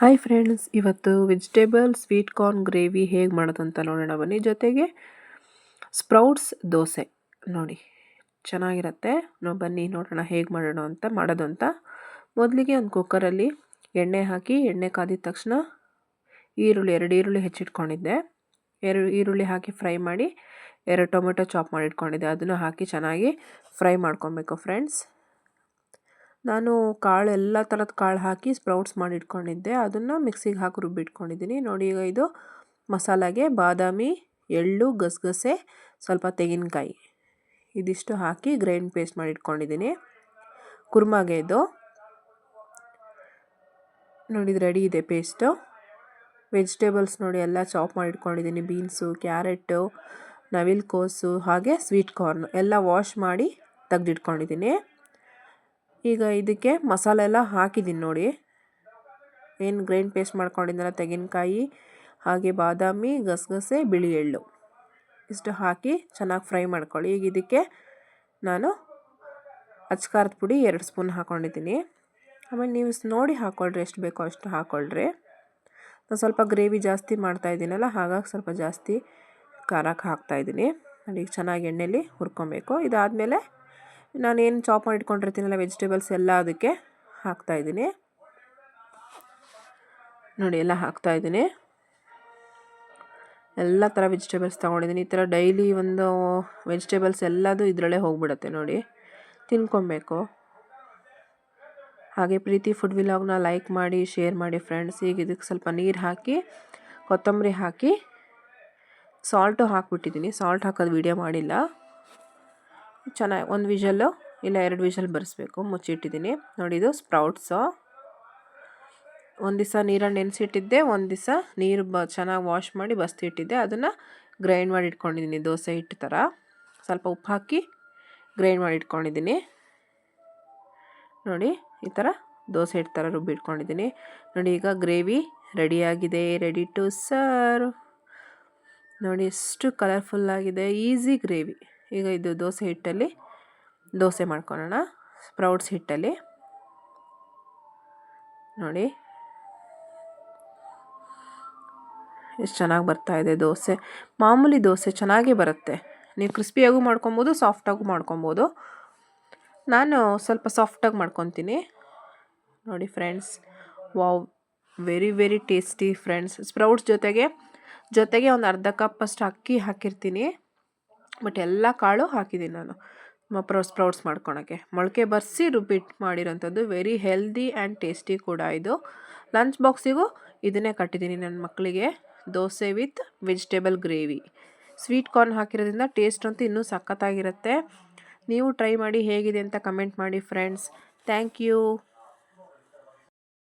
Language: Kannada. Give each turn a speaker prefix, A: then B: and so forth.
A: ಹಾಯ್ ಫ್ರೆಂಡ್ಸ್, ಇವತ್ತು ವೆಜಿಟೇಬಲ್ ಸ್ವೀಟ್ ಕಾರ್ನ್ ಗ್ರೇವಿ ಹೇಗೆ ಮಾಡೋದು ಅಂತ ನೋಡೋಣ ಬನ್ನಿ. ಜೊತೆಗೆ ಸ್ಪ್ರೌಟ್ಸ್ ದೋಸೆ ನೋಡಿ ಚೆನ್ನಾಗಿರುತ್ತೆ. ಬನ್ನಿ ನೋಡೋಣ ಹೇಗೆ ಮಾಡೋದು ಅಂತ. ಮೊದಲಿಗೆ ಒಂದು ಕುಕ್ಕರಲ್ಲಿ ಎಣ್ಣೆ ಹಾಕಿ, ಎಣ್ಣೆ ಕಾದಿದ ತಕ್ಷಣ ಎರಡು ಈರುಳ್ಳಿ ಹೆಚ್ಚಿಟ್ಕೊಂಡಿದ್ದೆ. ಈರುಳ್ಳಿ ಹಾಕಿ ಫ್ರೈ ಮಾಡಿ, 2 ಟೊಮೆಟೊ ಚಾಪ್ ಮಾಡಿ ಇಟ್ಕೊಂಡಿದ್ದೆ. ಅದನ್ನು ಹಾಕಿ ಚೆನ್ನಾಗಿ ಫ್ರೈ ಮಾಡ್ಕೊಬೇಕು ಫ್ರೆಂಡ್ಸ್. ನಾನು ಎಲ್ಲ ಥರದ ಕಾಳು ಹಾಕಿ ಸ್ಪ್ರೌಟ್ಸ್ ಮಾಡಿ ಇಟ್ಕೊಂಡಿದ್ದೆ. ಅದನ್ನು ಮಿಕ್ಸಿಗೆ ಹಾಕಿ ರುಬ್ಬಿಟ್ಕೊಂಡಿದ್ದೀನಿ ನೋಡಿ. ಈಗ ಇದು ಮಸಾಲಾಗೆ ಬಾದಾಮಿ, ಎಳ್ಳು, ಗಸಗಸೆ, ಸ್ವಲ್ಪ ತೆಂಗಿನಕಾಯಿ ಇದಿಷ್ಟು ಹಾಕಿ ಗ್ರೈಂಡ್ ಪೇಸ್ಟ್ ಮಾಡಿ ಇಟ್ಕೊಂಡಿದ್ದೀನಿ. ಕುರ್ಮಾಗೆ ಇದು ನೋಡಿ, ಇದು ರೆಡಿ ಇದೆ ಪೇಸ್ಟು. ವೆಜಿಟೇಬಲ್ಸ್ ನೋಡಿ ಎಲ್ಲ ಚಾಪ್ ಮಾಡಿ ಇಟ್ಕೊಂಡಿದ್ದೀನಿ. ಬೀನ್ಸು, ಕ್ಯಾರೆಟು, ನವಿಲುಕೋಸು, ಹಾಗೆ ಸ್ವೀಟ್ ಕಾರ್ನ್ ಎಲ್ಲ ವಾಶ್ ಮಾಡಿ ತೆಗೆದಿಟ್ಕೊಂಡಿದ್ದೀನಿ. ಈಗ ಇದಕ್ಕೆ ಮಸಾಲೆ ಎಲ್ಲ ಹಾಕಿದ್ದೀನಿ ನೋಡಿ. ಏನು ಗ್ರೈಂಡ್ ಪೇಸ್ಟ್ ಮಾಡ್ಕೊಂಡಿದ್ದೆನಲ್ಲ, ತೆಂಗಿನಕಾಯಿ, ಹಾಗೆ ಬಾದಾಮಿ, ಗಸಗಸೆ, ಬಿಳಿ ಎಳ್ಳು ಇಷ್ಟು ಹಾಕಿ ಚೆನ್ನಾಗಿ ಫ್ರೈ ಮಾಡ್ಕೊಳ್ಳಿ. ಈಗ ಇದಕ್ಕೆ ನಾನು ಅಚ್ಕಾರದ ಪುಡಿ 2 ಸ್ಪೂನ್ ಹಾಕ್ಕೊಂಡಿದ್ದೀನಿ. ಆಮೇಲೆ ನೀವು ನೋಡಿ ಹಾಕ್ಕೊಳ್ರಿ, ಎಷ್ಟು ಬೇಕೋ ಅಷ್ಟು ಹಾಕ್ಕೊಳ್ರಿ. ನಾನು ಸ್ವಲ್ಪ ಗ್ರೇವಿ ಜಾಸ್ತಿ ಮಾಡ್ತಾಯಿದ್ದೀನಲ್ಲ, ಹಾಗಾಗಿ ಸ್ವಲ್ಪ ಜಾಸ್ತಿ ಖಾರಕ್ಕೆ ಹಾಕ್ತಾಯಿದ್ದೀನಿ. ನೋಡಿ, ಚೆನ್ನಾಗಿ ಎಣ್ಣೆಯಲ್ಲಿ ಹುರ್ಕೊಬೇಕು. ಇದಾದಮೇಲೆ ನಾನೇನು ಚಾಪ್ ಮಾಡಿ ಇಟ್ಕೊಂಡಿರ್ತೀನಲ್ಲ ವೆಜಿಟೇಬಲ್ಸ್ ಎಲ್ಲ ಅದಕ್ಕೆ ಹಾಕ್ತಾಯಿದ್ದೀನಿ ನೋಡಿ. ಎಲ್ಲ ಹಾಕ್ತಾಯಿದ್ದೀನಿ. ಎಲ್ಲ ಥರ ವೆಜಿಟೇಬಲ್ಸ್ ತೊಗೊಂಡಿದ್ದೀನಿ. ಈ ಥರ ಡೈಲಿ ಒಂದು ವೆಜಿಟೇಬಲ್ಸ್ ಎಲ್ಲದು ಇದರಲ್ಲೇ ಹೋಗ್ಬಿಡುತ್ತೆ ನೋಡಿ. ತಿನ್ಕೊಬೇಕು. ಹಾಗೆ ಪ್ರೀತಿ ಫುಡ್ ವ್ಲಾಗ್ನ ಲೈಕ್ ಮಾಡಿ, ಶೇರ್ ಮಾಡಿ ಫ್ರೆಂಡ್ಸ್. ಈಗ ಇದಕ್ಕೆ ಸ್ವಲ್ಪ ನೀರು ಹಾಕಿ, ಕೊತ್ತಂಬರಿ ಹಾಕಿ, ಸಾಲ್ಟು ಹಾಕ್ಬಿಟ್ಟಿದ್ದೀನಿ. ಸಾಲ್ಟ್ ಹಾಕೋದು ವೀಡಿಯೋ ಮಾಡಿಲ್ಲ. ಚೆನ್ನಾಗಿ 1 ವಿಷಲ್ಲು ಇಲ್ಲ 2 ವಿಷಲ್ ಬರೆಸ್ಬೇಕು. ಮುಚ್ಚಿಟ್ಟಿದ್ದೀನಿ ನೋಡಿ. ಇದು ಸ್ಪ್ರೌಟ್ಸು. ಒಂದು ದಿವಸ ನೀರಲ್ಲಿ ನೆನೆಸಿಟ್ಟಿದ್ದೆ, ಒಂದು ದಿವಸ ನೀರು ಚೆನ್ನಾಗಿ ವಾಶ್ ಮಾಡಿ ಬಸ್ತಿಟ್ಟಿದ್ದೆ. ಅದನ್ನು ಗ್ರೈಂಡ್ ಮಾಡಿ ಇಟ್ಕೊಂಡಿದ್ದೀನಿ ದೋಸೆ ಹಿಟ್ಟು ಥರ. ಸ್ವಲ್ಪ ಉಪ್ಪು ಹಾಕಿ ಗ್ರೈಂಡ್ ಮಾಡಿ ಇಟ್ಕೊಂಡಿದ್ದೀನಿ ನೋಡಿ. ಈ ಥರ ದೋಸೆ ಹಿಟ್ಟು ಥರ ರುಬ್ಬಿಟ್ಕೊಂಡಿದ್ದೀನಿ ನೋಡಿ. ಈಗ ಗ್ರೇವಿ ರೆಡಿಯಾಗಿದೆ, ರೆಡಿ ಟು ಸರ್ವ್ ನೋಡಿ. ಎಷ್ಟು ಕಲರ್ಫುಲ್ಲಾಗಿದೆ, ಈಸಿ ಗ್ರೇವಿ. ಈಗ ಇದು ದೋಸೆ ಹಿಟ್ಟಲ್ಲಿ ದೋಸೆ ಮಾಡ್ಕೊಳ್ಳೋಣ, ಸ್ಪ್ರೌಟ್ಸ್ ಹಿಟ್ಟಲ್ಲಿ ನೋಡಿ. ಎಷ್ಟು ಚೆನ್ನಾಗಿ ಬರ್ತಾಯಿದೆ ದೋಸೆ. ಮಾಮೂಲಿ ದೋಸೆ ಚೆನ್ನಾಗೇ ಬರುತ್ತೆ. ನೀವು ಕ್ರಿಸ್ಪಿಯಾಗೂ ಮಾಡ್ಕೊಬೋದು, ಸಾಫ್ಟಾಗೂ ಮಾಡ್ಕೊಬೋದು. ನಾನು ಸ್ವಲ್ಪ ಸಾಫ್ಟಾಗಿ ಮಾಡ್ಕೊತೀನಿ ನೋಡಿ friends. Wow, very very tasty friends. Sprouts ಜೊತೆಗೆ ಒಂದು ಅರ್ಧ ಕಪ್ ಅಷ್ಟು ಅಕ್ಕಿ ಹಾಕಿರ್ತೀನಿ. ಬಟ್ ಎಲ್ಲ ಕಾಳು ಹಾಕಿದ್ದೀನಿ ನಾನು ಸ್ಪ್ರೌಟ್ಸ್ ಮಾಡ್ಕೊಳಕ್ಕೆ. ಮೊಳಕೆ ಬರೆಸಿ ರುಬ್ಬಿಟ್ಟು ಮಾಡಿರೋಂಥದ್ದು. ವೆರಿ ಹೆಲ್ದಿ ಆ್ಯಂಡ್ ಟೇಸ್ಟಿ ಕೂಡ ಇದು. ಲಂಚ್ ಬಾಕ್ಸಿಗೂ ಇದನ್ನೇ ಕಟ್ಟಿದ್ದೀನಿ ನನ್ನ ಮಕ್ಕಳಿಗೆ. Dosa with vegetable gravy. Sweet corn ಹಾಕಿರೋದ್ರಿಂದ ಟೇಸ್ಟ್ ಅಂತೂ ಇನ್ನೂ ಸಖತ್ತಾಗಿರುತ್ತೆ. ನೀವು ಟ್ರೈ ಮಾಡಿ ಹೇಗಿದೆ ಅಂತ ಕಮೆಂಟ್ ಮಾಡಿ ಫ್ರೆಂಡ್ಸ್. Thank you.